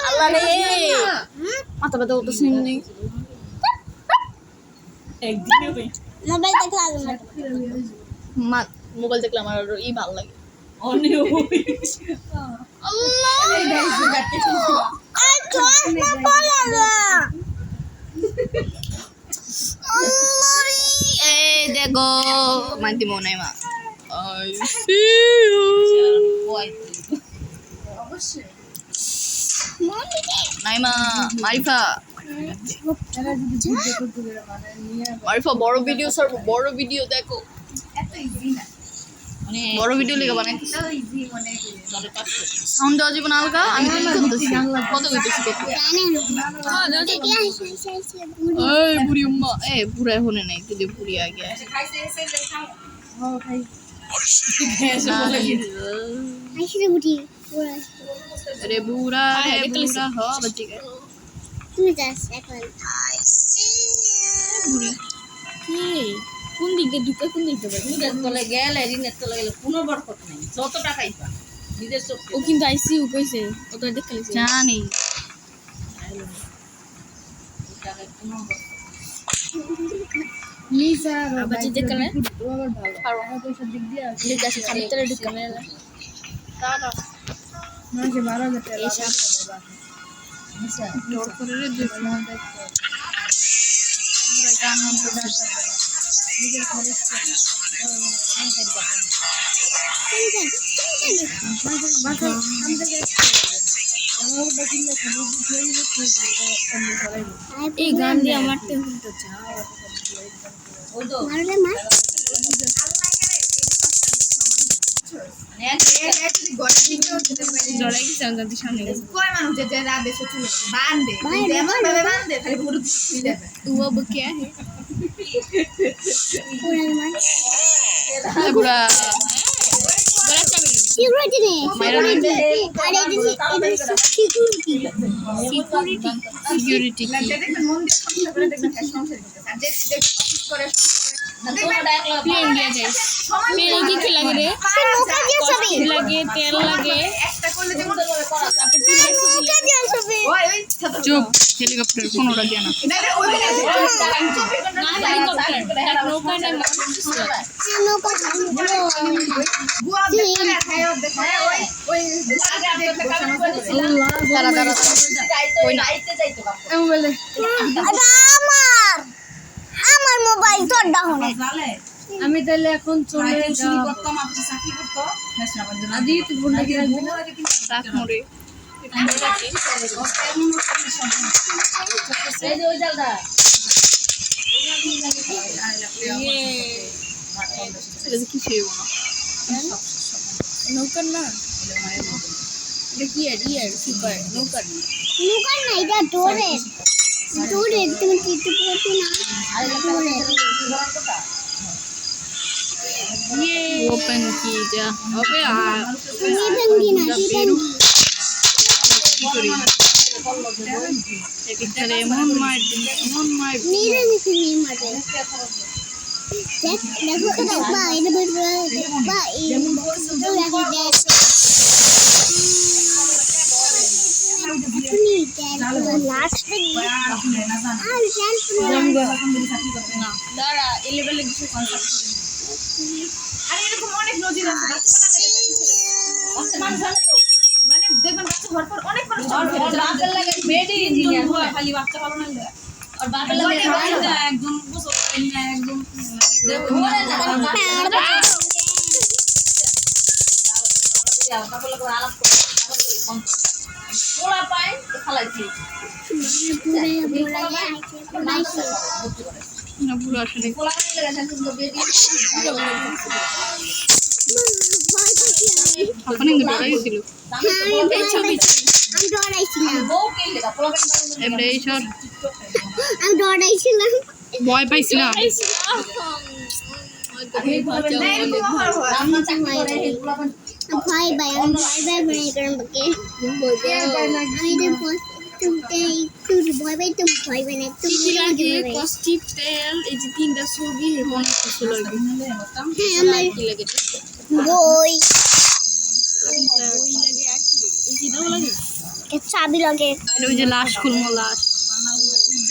আল্লাহ রে মাথা ব্যথা করতেছে নি মোবাইল দেখলে আমার ভালো লাগে দেখো মানতি মনে মা নাইমা মারিফা বড় ভিডিও ছাড়বো বড় ভিডিও দেখো বড় ভিডিও লেগে বানাইতেছি সাউন্ড দেওয়া যাবে না আলগা আমি কত কইতেছি এই বুড়ি উম্মা পুরা হনে নাই তুই বুড়ি আগে अरे बुरा हो बच्ची का কোন দিক দিয়ে ঢুকে কোন দিক দিয়ে নিজের তলে গেলে ঋণের তলে গেলে কোনো বরকত নেই যত টাকাই পা নিজের চোখ ও কিন্তু আইসিইউ কইছে ও তো দেখে জানি টাকা কোনো নিসা বাচ্চা দেখলে আবার ভালো আর তো সব দিক দিয়ে লিখা আছে খালি তলে ঢুকে মেলা দাদা না যে 12000 টাকা এই সব নিসা ডোর করে রে দুই ফোন দেখতে পুরো কাম প্রোডাকশন নিজের খরচ এই গান দিয়ে আমার টেনশনটা তেল লাগে চুপ হেলিকপ্টার কোনোটা দিয়ে না আমার মোবাইল তোর ডাউন আমি তাহলে এখন চলে যাব করতাম আপনি চাকরি করতো আদি তুই ফোনটা কি রাখবি না রাখ মোরে এই যে ওই জালদা এই কি ছিল না নৌকার না এটা কি আর কি করে নৌকার না এটা ডোরে তুমি কি করতে না ये ओपन की जा अबे मन मार मेरे भी नहीं मारे देखो तो देखो ये बा ये लास्ट दादा 11 লিখছে আরে এরকম অনেক নদী আছে বাচ্চা মানুষ জানে তো মানে দেখবেন বাচ্চা হওয়ার পর অনেক মানুষ বাচ্চা লাগে মেডি ইঞ্জিনিয়ার হয় খালি বাচ্চা ভালো না আর বাবা লাগে একদম গোসল করে না একদম পোলা পায় খালাইছি না পুরো আসলে পোলা লাগে কিন্তু বেডি আপনি ডরাই ছিল আমি ডরাইছিলাম এমরে ঈশ্বর আমি ডরাইছিলাম ভয় পাইছিলাম ভয় ভাই আমি ভয় করেন বাকি আমি তো ভয় পাই তো ভয় পাই না একটু কষ্টি তেল এই যে তিনটা ছবি মনে কিছু লাগে হ্যাঁ আমার কি লাগে বই লাগে চাবি লাগে ওই যে লাশ খুলমো লাশ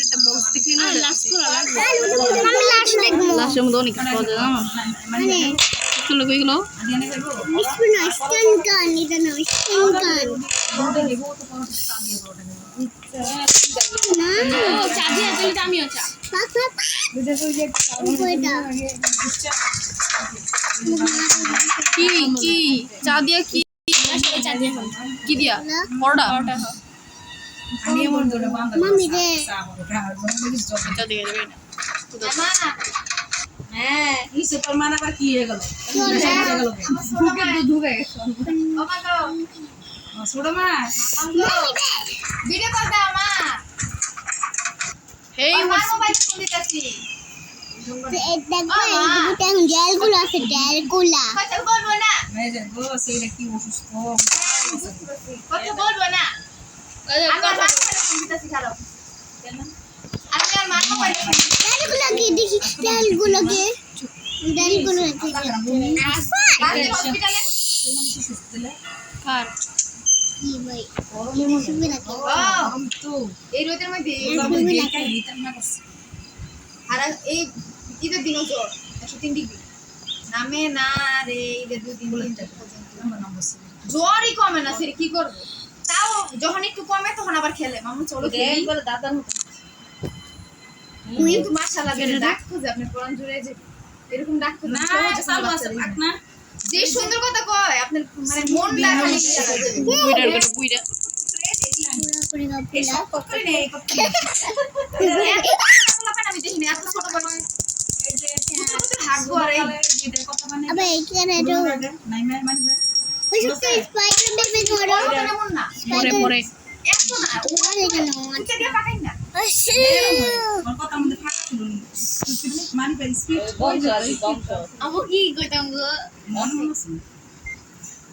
এটা বক্স দেখলি না লাশ খোলা আমি লাশ দেখবো লাশের মধ্যে অনেক পাওয়া যায় না মানে চলো কইগুলো বিস্কুট না স্ট্যান্ড গান এটা না স্ট্যান্ড গান না চা দিয়ে দিলে তো আমিও চা পাপা ওইটা কি কি চা দিয়া কি চা দিয়ে কি দিয়া পরোটা মামি রে চা দিয়ে দেবে হ্যাঁ এই সুপার মান আবার কি হয়ে গেল ঢুকে ঢুকে গেছে ছোট মাছ ভিডিও কল দাও মা হেই মোবাইল ফোন দিতেছি দেখবো এই জেলগুলো আছে জেলগুলা কথা বলবো না মেজে গো সেইটা কি অসুস্থ কথা বলবো না আমার মা ফোন দিতেছি খারাপ আমি আর মা মোবাইল ফোন জেলগুলো কি দেখি জেলগুলো কি কি হসপিটালে কার কি ভাই শুনবি না কি তো এই রোদের মধ্যে আর এই ঈদের দিনও জ্বর 103 ডিগ্রি নামে না রে ঈদের 2-3 দিন পর্যন্ত জ্বরই কমে না সেটা কি করব তাও যখন একটু কমে তখন আবার খেলে মামু চলো খেলি বলে দাদার মতো কিন্তু মাশাআল্লাহ ডাক খুঁজে আপনি কোরআন জুড়ে যে এরকম ডাক খুঁজে না চালু আছে পাক না যে সুন্দর কথা কয় আপনার মানে মন লাগা বুইড়ার করে বুইড়া করে এই সব করে নেই আমি দেখিনি এত ছোট বড় ভাগ্য আর এই আবে এখানে তো নাই নাই মানে ওই সব স্পাইডার বেবি ধরো এমন না পরে পরে এত না ও ওরে কেন এটা দিয়ে পাকাই না ওর কথা আমাদের ফাঁকা ছিল মানি পাই স্পিড কই যায় আমু কি কইতাম গো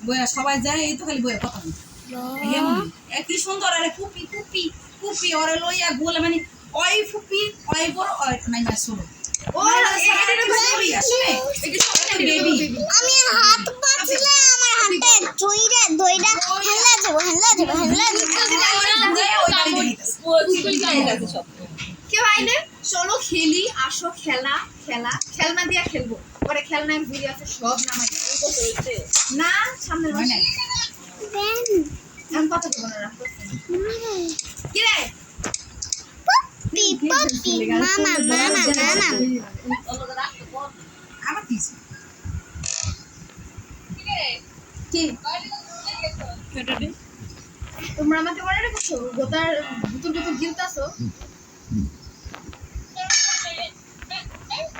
বয়া সবাই যায় এই তো খালি বয়া কথা কি সুন্দর আরে ফুপি ফুপি ফুপি ওরে লইয়া গোলে মানে ওই ফুপি ওই বড় ওই নাই না শুনো ও আমি হাত পাতলে আমার হাতে চুইরা দইরা হেলা যাব কেউ আইলে চলো খেলি আসো খেলা খেলা খেলনা দিয়া খেলবো পরে খেলনায় ভিডিও আছে সব নামাই না সামনের মাসে দেন আমি কত মনে রাখবো কি রে পপি মামা আবার কি কি তোমরা আমাকে মনে রেখেছো গোতার ভুতুর ভুতুর গিলতাছো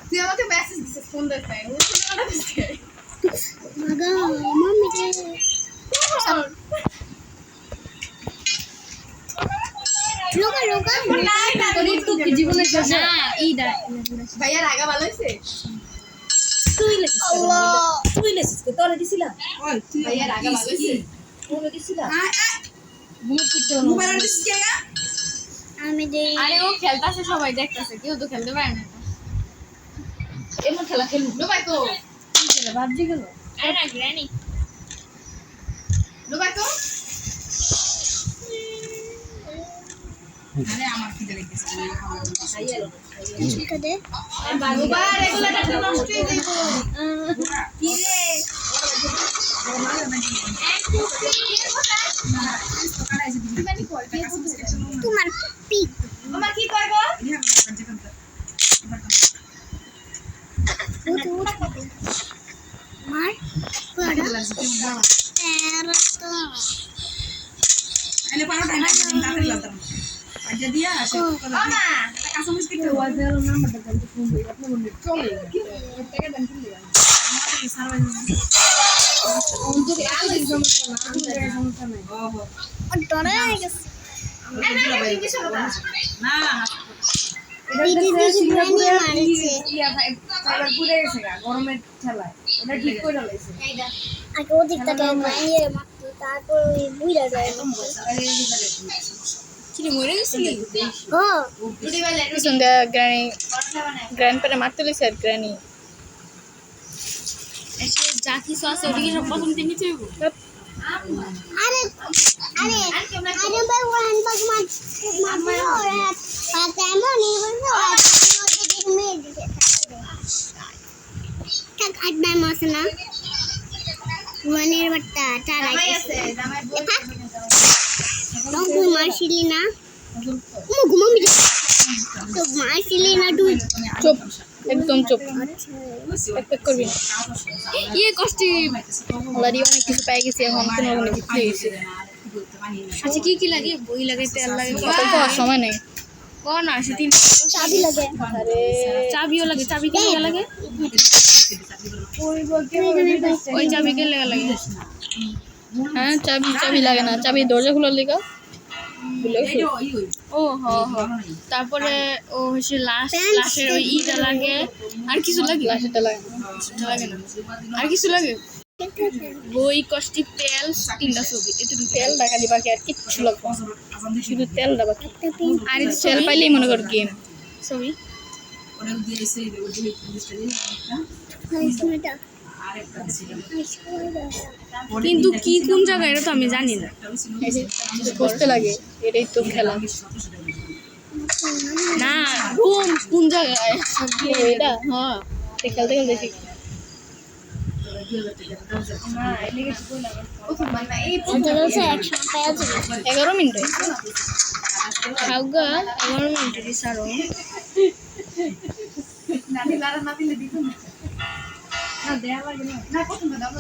তুই আমাকে মেসেজ দিছিস ফোন দেখতে ও ফোন দিছে মাগা মাম্মি রে লোকা তো কি জীবনে না ইডা ভাইয়া রাগা ভালো হইছে আল্লাহ তুই লেছিস কে তোরে দিছিলা ওই তুই ভাইয়া রাগা ভালো হইছে তোরে দিছিলা মোবাইল দিছিস কে আমি দেই আরে ও খেলতাছে সবাই দেখতাছে কেউ তো খেলতে পারে না এমন খেলা খেলু ডুবাই তো ভাবজি গেল আরে না গ্র্যানি ডুবাই তো আরে আমার কি দেখতেছিস ঠিক আছে ডুবা রেগুলেটরটা নষ্ট হয়ে যাইবো কি রে তোমার পিক মামা কি কয় গো মার পড়া তেরটা আলে পারো টাইম তাড়াতাড়ি লাগতাম আজকে দিয়া আসে মামা কাঁচা মুস কেটে ওয়াজের নাম্বারটা বলতে ফোন করি আপনি বললে চলে টাকা দেন কি আমাদের সার্ভার অন্তরে আগে সমস্যা না আমাদের সমস্যা নাই ওহো ডরে গেছে না দিদি দিদি নিয়ে মারছে ইয়া ভাই সাইবার পুড়ে গেছে গরমের ঠেলায় এটা ঠিক করে লাইছে আগে ওদিক থেকে মাইয়ে মারতো তারপর ওই বুইরা যায় কি রে মরে গেছিলি ও রুটি বেলে সুন্দর গ্রানি পরোটা বানায় গ্র্যান্ড পারে মারতে লইছে আর গ্রানি এসে যা কিছু আছে ওদিকে সব প্রথম থেকে নিতে হইব अरे अरे अरे भाई वो हैंडबैग मत हो रहा है कैमरा नहीं बन रहा है में तक अड्डा मसना वनेर बट्टा चारा तो मारशिली ना घुमा मुझे तो मारशिली ना तू চুপ একদম চুপ এক করবি না ये कष्टी অলরেডি অনেক কিছু পেয়ে গেছি এখন কোনো কোনো কিছু হয়েছে अच्छा की लगे বই লাগে তেল লাগে কত খাওয়ার সময় নেই कौन আছে তিন चाबी लगे আরে চাবিও লাগে চাবি কে লাগে ওই চাবি কে লাগে হ্যাঁ চাবি চাবি লাগে না চাবি দরজা খোলার লেগা ভুলে গেছি। ও হ হ তারপরে ও হচ্ছে লাশের ওই ইটা লাগে আর কিছু লাগে লাশেরটা লাগে না। লাগে না আর কিছু লাগে বই কষ্টি তেল তিনটা ছবি এটা তেল টাকা দিবা কি আর কিচ্ছু লাগবে না। শুধু তেলটা বাকি আর তেল পাইলেই মনে কর গেম ছবি কিন্তু কি কোন জায়গায় এটা তো আমি জানি না বসতে লাগে এটাই তো খেলা না কোন জায়গায় এটা হ্যাঁ খেলতে খেলতে শিখ चलो से एक्शन पाया चलो 11 মিনিট খাওগা 11 মিনিট দিছারো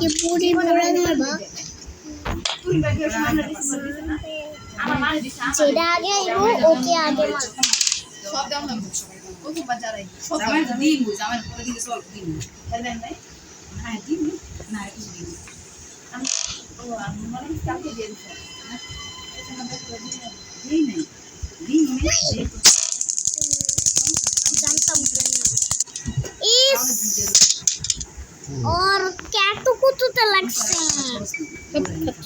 ये पूरी पूरा मारबा जेडा आगे वो ओके आगे मार और कैटू को तो लगसे সব খাচ্ছ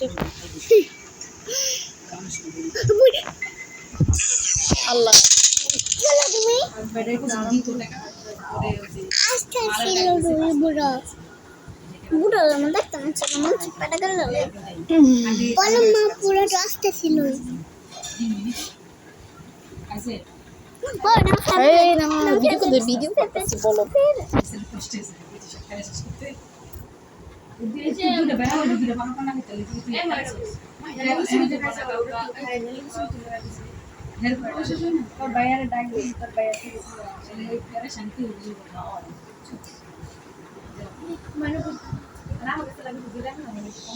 আল্লাহ चलो तुम्हें आस्ते सिलो डुई बुरा बुरा लम देखता ना चलो मन चिपटा कर ले पलम मा पूरा आस्ते सिलो बड़ा এই না ভিডিও করে ভিডিও করতেছি বলো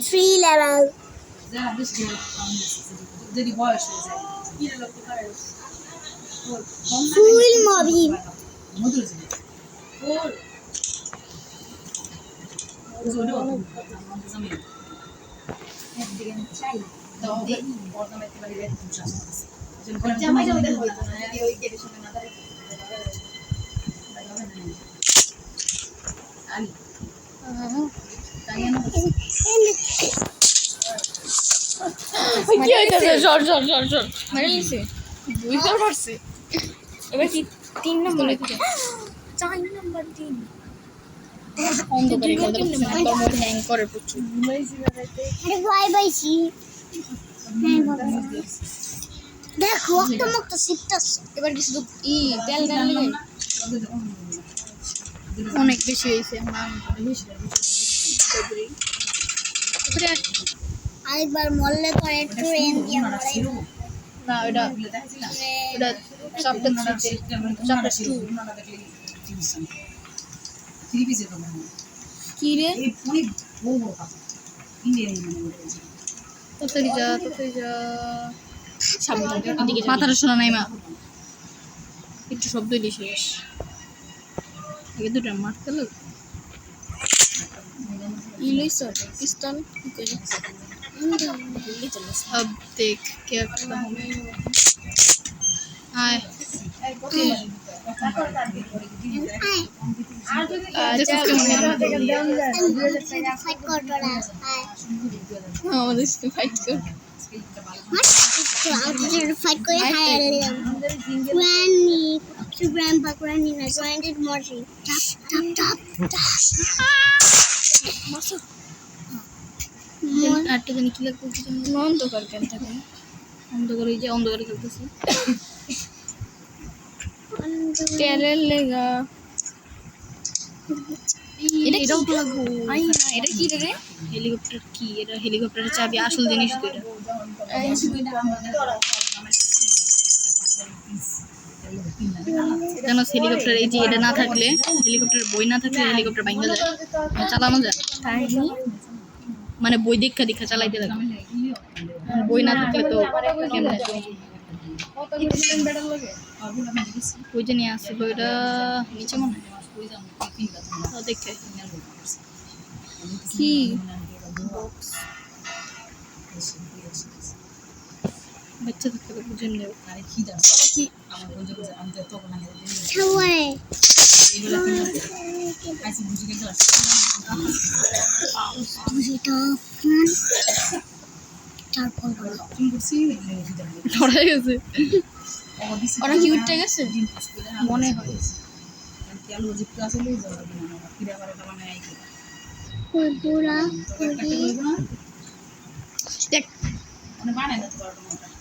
थ्री लेवल যদি বয়স হয়ে যায় फुल मॉबी মধুর জিনিস কি হইতাছে শর্ট শর্ট শর্ট শর্ট মেরে লিছে দুই ফের মারছে এবার কি 3 নম্বর লিখে 4 নম্বর 3 অন্ধকারে খেলতে পারছি না মোর হ্যাং করে প্রচুর अरे भाई भाई सी देखो तुम तो सिक्तस এবার কি শুধু তেল ডাল লাগে অনেক বেশি হয়েছে আরেকবার মরলে তো একটু এন দিয়া মরাই না ওটা ওটা চ্যাপ্টার 2 কি রে তাড়াতাড়ি যা মাথাটা শোনা নাই মা একটু শব্দ দিলি শেষ আগে দুটো মারতে লোক কি লইছ পিস্তল কি করে अब देख क्या करता हूँ मैं हाय फाइट कर रहा है हाँ मतलब इसमें फाइट कर फाइट कर हाय ग्रैनी ग्रैंडपा ग्रैनी ना ग्राइंडेड मॉर्जी टप टप टप আরেকটা জানি কি লাগবে কি জানি অন্ধকার কেন থাকে অন্ধকার এই যে অন্ধকারে খেলতেছি তেলের লেগা এটা এটাও তো লাগবো এটা কি রে হেলিকপ্টার কি এটা হেলিকপ্টারের চাবি আসল জিনিস তো এটা জানো হেলিকপ্টার এই যে এটা না থাকলে হেলিকপ্টারের বই না থাকলে হেলিকপ্টার ভাঙা যায় চালানো যায় মানে বই দীক্ষা দীক্ষা চালাইতে লাগে বই না থাকলে তো কেমনে ওই যে নিয়ে আসছিল ওইটা নিচে মনে হয় দেখে কি বাচ্চা থাকতে তো বুঝে নেব ছাওয়ারে ধরা গেছে ওরা কি উঠতে গেছে মনে হয় পুরা দেখ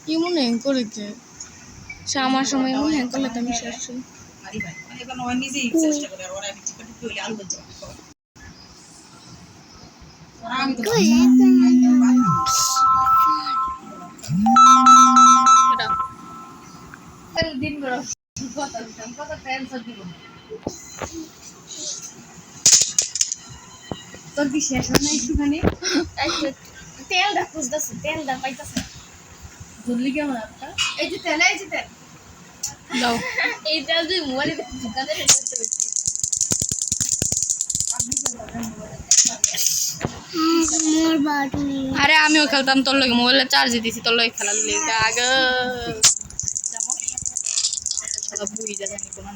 কি মনে করেছে সে আমার সময় এমন হ্যাঁ করলে তো আমি শেষ তোর কি শেষ হয় না একটুখানি তেলটা খুঁজতেছে তেলটা পাইতেছে জলদি কেমন আপনার এই যে তেল দাও এই তেল তুই মোবাইলে দোকানে রেখে মোর বাটনি আরে আমিও খেলতাম তোর লগে মোবাইলে চার্জ দিছি তোর লগে খেলার লেগে আগে বুঝি জানি কোন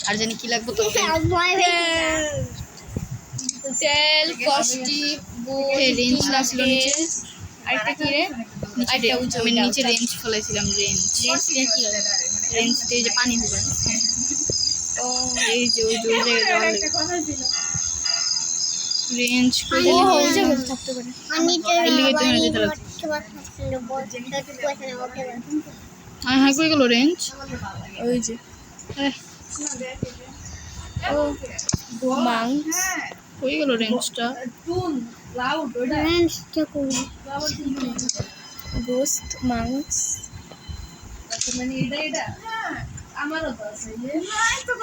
আর জানি কি লাগবে তোর তেল কষ্টি রেঞ্জ লাগছিল নিচে আরেকটা কি রে আমি নিচে রেঞ্জ ফেলাইছিলাম রেঞ্জ রেঞ্জ দিয়ে যে পানি হবে ও এই যে ওই জায়গায় রেঞ্জ করে ও ওই জায়গায় থাকতে পারে আমি হ্যাঁ হ্যাঁ কই গেল রেঞ্জ ওই যে ও মাংস কই গেল রেঞ্জটা টুন লাউড ওইটা গোস্ত মাংস মানে এটা আমারও তো আছে নাই তো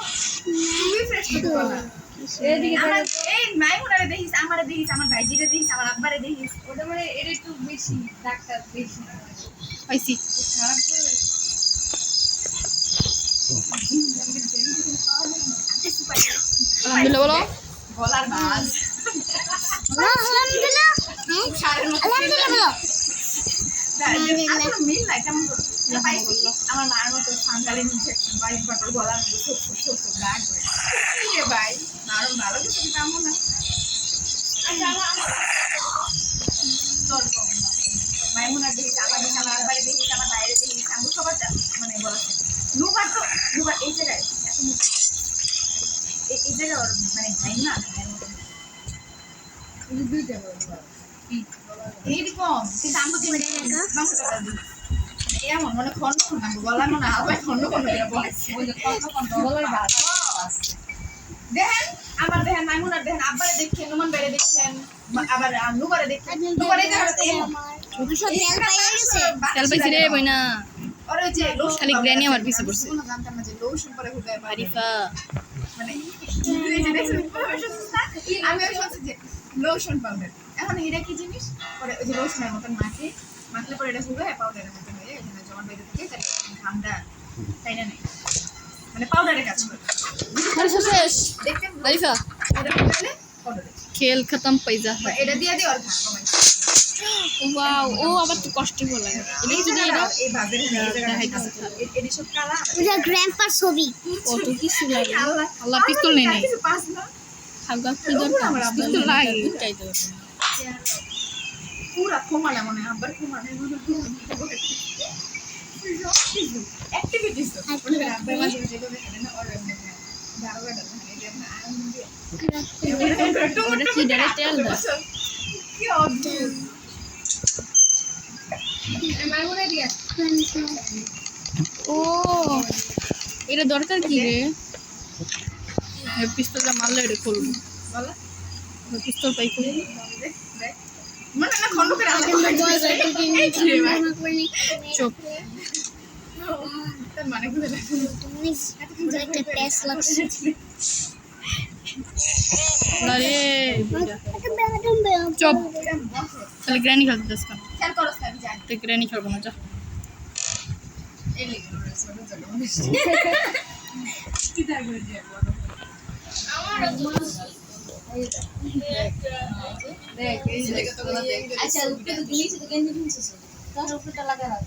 তুমি ফ্রেশ করতে না এদিকে আমার এই মাইমুনারে দেখিস আমারে দেখিস আমার ভাইজিরে দেখিস আমার আব্বারে দেখিস ওটা মানে এটা একটু বেশি ডাক্তার বেশি আইসি খারাপ করে আলহামদুলিল্লাহ বলো গলার বাজ মিল নাই কেমন আমার মায়ের মতো সাংগালে নিচে বাইক বাটর গলার ব্যাগ ভাই আরো ভালো কিছু কেমন না মাইমুনার দেখিস আমার দেখিস আমার আব্বারে দেখিস আমার বাইরে দেখিস আমি সবার মানে বলা লুকার তো লুকার এই জায়গায় এত এই জায়গায় ওর মানে ভাই না দুইটা এইরকম কিন্তু আমাকে এমন মানে খন্ড খন্ড গলা মনে আবার খন্ড খন্ড গলার ভাত দেখেন আমার দেখেন মাইমুনার দেখেন আব্বারে দেখছেন নুমান বাইরে দেখছেন আবার নুবারে দেখছেন নুবারে তেল পাইছি রে বইনা ওরে যে খালি গ্র্যানি আমার পিছে পড়ছে কোনো জানতাম না যে লোশন পরে হুগায় আরিফা মানে এই যে দেখছেন আমি ওই শুনছি যে লোশন পাউডার এখন এটা কি জিনিস পরে ওই যে লোশনের মতন মাখলে পরে এটা হুগায় পাউডারের মতন হয়ে এখানে জমাট বেঁধে থাকে তাহলে ঘামটা তাই না নেই মানে পাউডারের কাজ করে শেষ দেখতে আরিফা এটা হুগালে পাউডার খেল খতম পাইজা এটা দিয়ে দিয়ে ওর ঘাম কমাই ওয়াও ও আবার তো কষ্ট করে লাগে এটা কি দিয়ে এটা এই ভাবের এটি সব কালা গ্র্যান্ডপার ছবি কত কিছু লাগে আল্লাহ আল্লাহ পিস্তল নেই নেই কিছু পাস না খাগা কি দরকার পিস্তল লাগে এটাই তো পুরা খোমালা মনে আবার খোমালা অ্যাক্টিভিটিস তো আব্বা মাঝে মাঝে করে না আর দাঁড়াবে না ওটা কি ডাইরেক্ট তেল দাও অদ্ভুত মাইমুনা দিয়া ও এটা দরকার কি রে পিস্তলটা মারলে এটা খুলবো বলো পিস্তল পাই খুলবো মানে না খন্ড করে আলাদা চুপ তার মানে বুঝলে একটা প্যাস লাগছে আরে চপ তাহলে গ্র্যানি খেলতে যাস কেন খেয়াল করো আমি জানি তুই গ্র্যানি খেলবো না যা এই লেগে ছোট ছোট কি থাকবে যে দেখ এই লেগে তো গুলো দেখ আচ্ছা উপরে তো দিয়েছি তো গেঞ্জি কিনছিস তার উপরেটা লাগা রাখ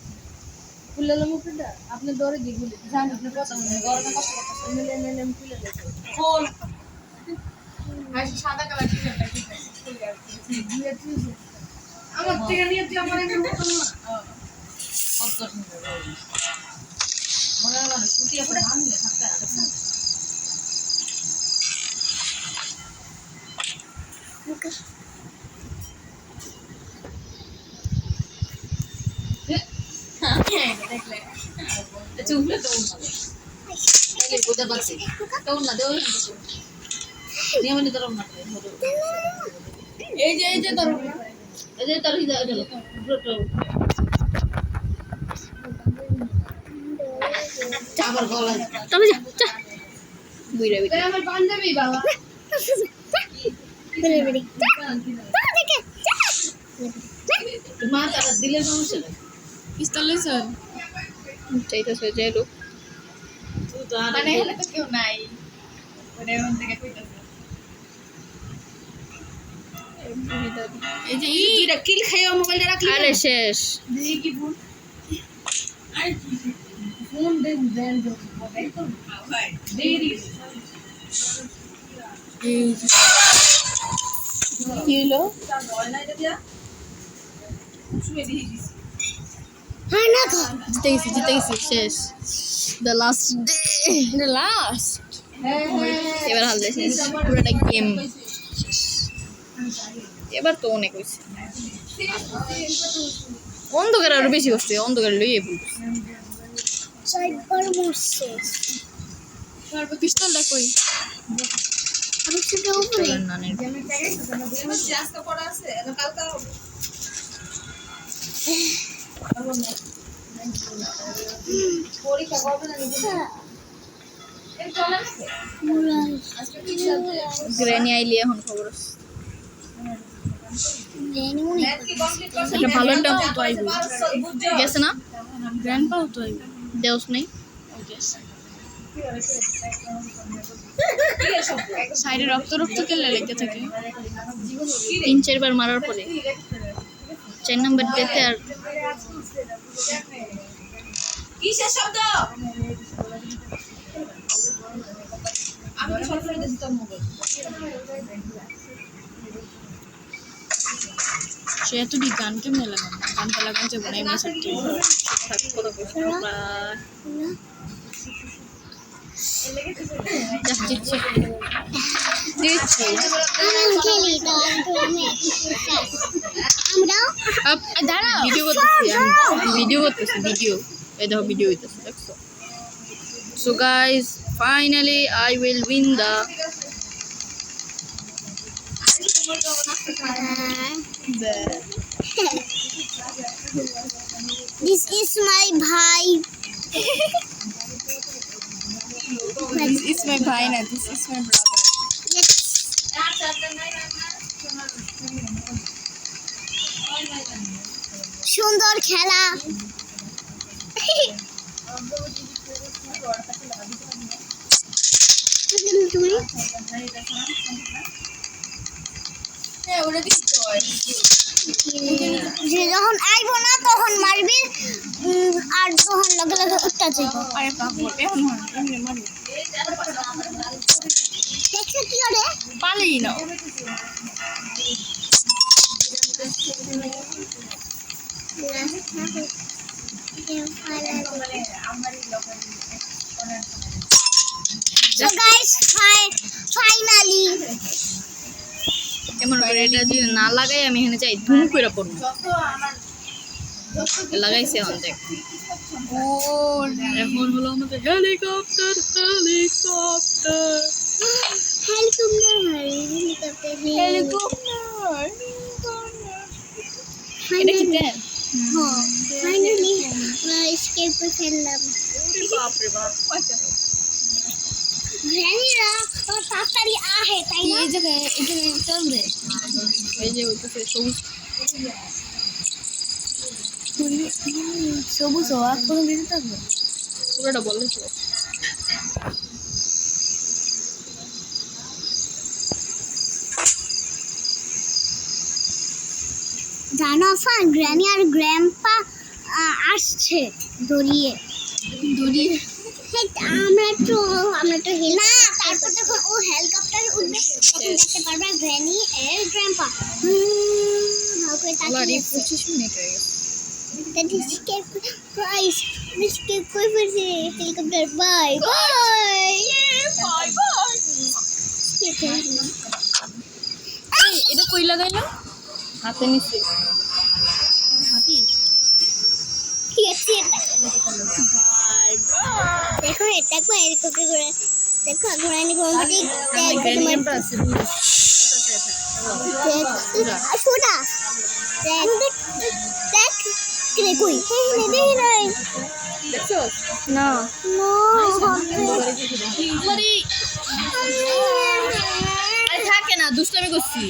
খুলে লো উপরেটা আপনি দৌড়ে দিয়ে গুলি জান আপনি কথা বলেন গরমে কষ্ট করতেছেন মিলে মিলে খুলে লো খোল আর সাদা কালার কি একটা কি আমার থেকে নিয়ে তুই আমার একটা মতো না অন্তর মনে হয় না সুতি আপনি দাম নিয়ে থাকতে দেখলে চুপলে তো এই বুঝতে পারছি তো না দেও নিয়ে মানে ধরো না এই যে ধরো এই যে ধরো এটা হলো আবার গলা চলে যা যা বুইরা বুইরা আমার পাঞ্জাবি বাবা বেরে বেরে মা তারা দিলে সমস্যা নেই পিস্তল স্যার চাইতেছে যে লোক তুই তো আর মানে এখানে তো কেউ নাই মানে ওখান থেকে কইতাছে এই যে দুইটা কিল খাইয়া মোবাইলটা রাখলি আরে শেষ দেখি কি ফোন ফোন দেন দেন ভাই দেরি এই কি হলো হ্যাঁ না খা জিতে গেছি শেষ the last day the last এবার হাল শেষ পুরোটা গেম এবার তো অনেক হয়েছে অন্ধকার আরো বেশি করছে অন্ধকার লইয়ে বলবো চারবার মরছে পিস্তলটা কই আমি সেটা উপরে পিস্তলের নানের আজকে পড়া আছে কালকে পরীক্ষা করবে না এই চলে আসছে আজকে কি সাথে গ্রেনি আইলি এখন খবর আছে ম্যাথ কি কমপ্লিট করছ একটা ভালো একটা তো আইবো বুঝছো গেছে না গ্র্যান্ড পাও তো আইবো দেওস নেই সাইডে রক্ত কেলে লেগে থাকে 3-4 বার মারার পরে 4 নাম্বার ডেতে আর কিসের শব্দ আমি তো শব্দ দিতেছি তোর মোবাইল সে এতটি গান কেমনে লাগানো গানটা লাগানো যাবে না এমনি সত্যি কথা বলছি দিচ্ছি আমি খেলি তো আমি আমরাও দাঁড়া ভিডিও করতেছি ভিডিও এই দেখো ভিডিও হইতেছে দেখছো so guys finally I will win the This is my bhai. This is my bhai na this is my brother Yes. সুন্দর খেলা তুমি যে যখন আইব না তখন মারবি আর যখন লগে লগে উঠতে যাইব আরে বাবা এখন এমনি মারি দেখছো কি করে পালেই না So guys, finally কেমন আর এটা যদি না লাগাই আমি এখানে চাই ধুম করে পড়বো যত আমার যত লাগাইছে এখন দেখ ও এখন হলো আমাদের হেলিকপ্টার হেলিকপ্টার এটা কি দেন ফাইনালি স্কেল पे ফেললাম বাপ রে বাপ গ্র্যানিরা তাড়াতাড়ি আহে তাই না এই জায়গায় এখানে চল রে এই যে হইতেছে সবুজ সবুজ হওয়া কোনো দিতে থাকবে পুরোটা বললে তো জানো আফা গ্র্যানি আর গ্র্যান্ডপা আসছে দড়িয়ে আমরা তো না তারপর যখন ও হেলিকপ্টার উঠবে তখন দেখতে পারবে গ্র্যানি আর গ্র্যান্ডপা ওকে অলরেডি তাকিয়ে 25 মিনিট হয়ে গেছে that is escape guys escape কই ফেলছে হেলিকপ্টার বাই বাই এটা কই লাগাইলো হাতে নিচে হাতি দেখো এটা কো হেলিকপ্টার করে দেখো ঘোড়ানি ঘোড়ানি সোনা দেখ দেখ কে কই নেই নাই দেখছো না নো আরে থাকে না দুষ্টামি করছি